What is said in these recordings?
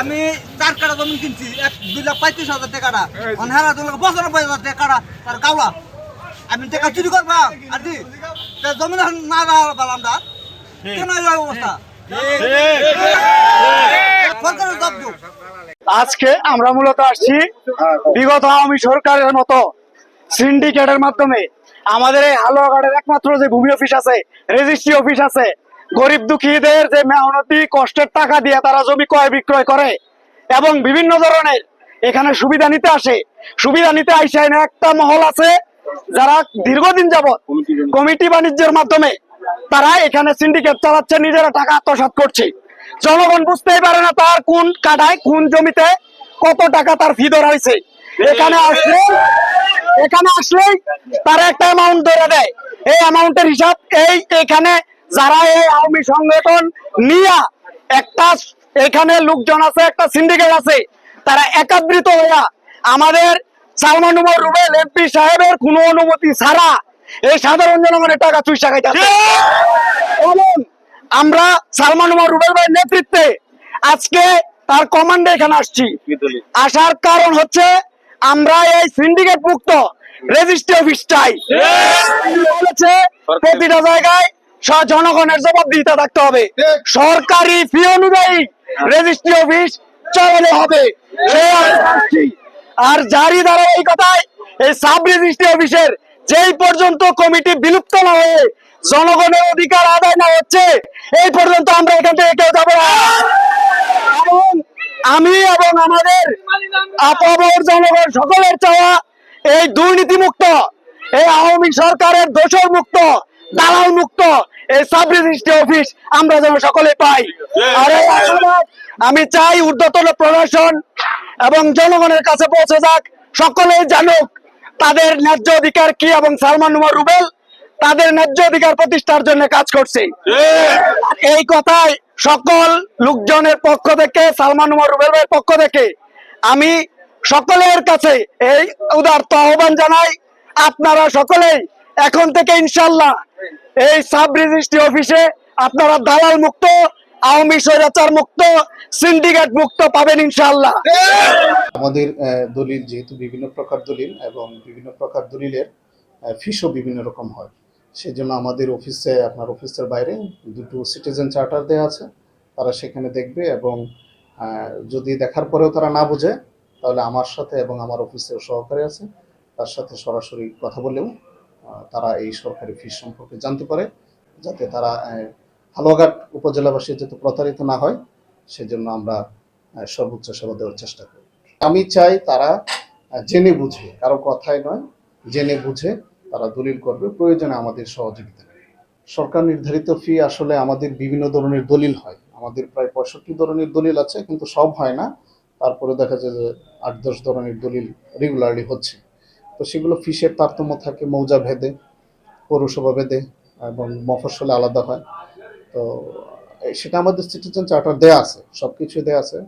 আমি 4 কাঠা জমি কিনছি 2,35,000 টাকাটা অনহারা 2,95,000 টাকাটা তার কাওলা আমি টাকা চুরি করবা আর দি জমি না বালাম দা কেন এই অবস্থা সরকারের জবাব দাও। আজকে আমরা মূলত আসছি বিগত আওয়ামী সরকারের মতো সিন্ডিকেটের মাধ্যমে আমাদের এই হালুয়াঘাটের একমাত্র যে ভূমি অফিস আছে, রেজিস্ট্রি অফিস আছে, গরিব দুঃখীদের যে মেহনতি কষ্টের টাকা দিয়ে তারা জমি ক্রয় বিক্রয় করে এবং বিভিন্ন ধরনের এখানে সুবিধা নিতে আসে। সুবিধা নিতে আইসা একটা মহল আছে যারা দীর্ঘদিন যাবৎ কমিটি বাণিজ্যের মাধ্যমে তারা এখানে সিন্ডিকেট চালাচ্ছে, নিজেরা টাকা আত্মসাৎ করছে। জনগণ বুঝতেই পারে না তার কোন কাঠায় কোন জমিতে কত টাকা তার ফি ধরা হয়েছে। এখানে আসলেই তারা একটা অ্যামাউন্ট ধরে দেয়। এই অ্যামাউন্টের হিসাব এখানে যারা এই আওয়ামী সংগঠন নিয়ে একটা এখানে লোকজন আছে, একটা সিন্ডিকেট আছে, তারা একত্রিত হইয়া আমাদের সালমান উমর রুবেল এমপি সাহেবের কোনো অনুমতি ছাড়া এই সাধারণ জনগণের টাকা চুইসা খাইতেছে। এবং আমরা সালমান উমর রুবেল ভাইয়ের নেতৃত্বে আজকে তার কমান্ডে এখানে আসছি। আসার কারণ হচ্ছে আমরা এই সিন্ডিকেট মুক্ত রেজিস্ট্রি অফিস চাই। বলেছে প্রতিটা জায়গায় জনগণের জবাবদিহিতা থাকতে হবে, সরকারি ফি অনুযায়ী রেজিস্ট্রি অফিস চালানো হবে। আর জারি ধারাবাহিকতায় এই সাব রেজিস্ট্রি অফিসের যেই পর্যন্ত কমিটি বিলুপ্ত না হয়ে জনগণের অধিকার আদায় না হচ্ছে এই পর্যন্ত আমরা এখান থেকে কেউ যাবো না। এবং আমি এবং আমাদের আপামর জনগণ সকলের চাওয়া এই দুর্নীতি মুক্ত, এই আওয়ামী সরকারের দোষর মুক্ত, দালাল মুক্ত এই সাব রেজিস্ট্রি অফিস আমরা যেন সকলে পাই। আর এই আশাবাদ আমি চাই ঊর্ধ্বতন প্রশাসন এবং জনগণের কাছে পৌঁছে যাক, সকলেই জানুক তাদের ন্যায্য অধিকার কি এবং সালমান উমর রুবেল তাদের ন্যায্য অধিকার প্রতিষ্ঠার জন্য কাজ করছে। এই কথায় সকল লোকজনের পক্ষ থেকে, সালমান উমর রুবেল ভাইয়ের পক্ষ থেকে আমি সকলের কাছে এই উদারত আহ্বান জানাই, আপনারা সকলেই এখন থেকে ইনশাল্লাহ এই সাব রেজিস্ট্রি অফিসে আপনারা দালাল মুক্ত, আওয়ামী স্বৈরাচার মুক্ত, সিন্ডিকেট মুক্ত পাবেন ইনশাল্লাহ। আমাদের দলিল যেহেতু বিভিন্ন প্রকার দলিল এবং বিভিন্ন প্রকার দলিলের ফিসও বিভিন্ন রকম হয়, সেজন্য আমাদের অফিসে আপনার অফিসের বাইরে দুটো সিটিজেন চার্টার দেওয়া আছে, তারা সেখানে দেখবে এবং যদি দেখার পরেও তারা না বোঝে তাহলে আমার সাথে এবং আমার অফিসের সহকারী আছে তার সাথে সরাসরি কথা বলেও তারা এই সরকারি ফিস সম্পর্কে জানতে পারে, যাতে তারা হালুয়াঘাট উপজেলাবাসী যাতে প্রতারিত না হয় সেজন্য আমরা সর্বোচ্চ সেবা দেওয়ার চেষ্টা করি। আমি চাই তারা জেনে বুঝে, কারো কথাই নয়, জেনে বুঝে তারা দলিল করবে, প্রয়োজনে আমাদের সহযোগিতা নেবে। সরকার নির্ধারিত ফি আসলে আমাদের বিভিন্ন ধরনের দলিল হয়, আমাদের প্রায় 65 ধরনের দলিল আছে, কিন্তু সব হয় না। তারপরে দেখা যায় যে 8-10 ধরনের দলিল রেগুলারলি হচ্ছে। তো সেগুলো ফিসের তারতম্য থাকে মৌজা ভেদে, পৌরসভা ভেদে এবং মফস্বলে আলাদা হয়। তো সেটা আমাদের সিটিজেন চার্টার দেয়া আছে, সবকিছু দেয়া আছে,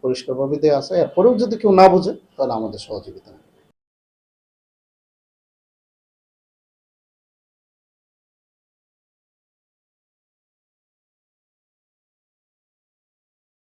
পরিষ্কারভাবে দেয়া আছে। এরপরেও যদি কেউ না বোঝে তাহলে আমাদের সহযোগিতা নেই।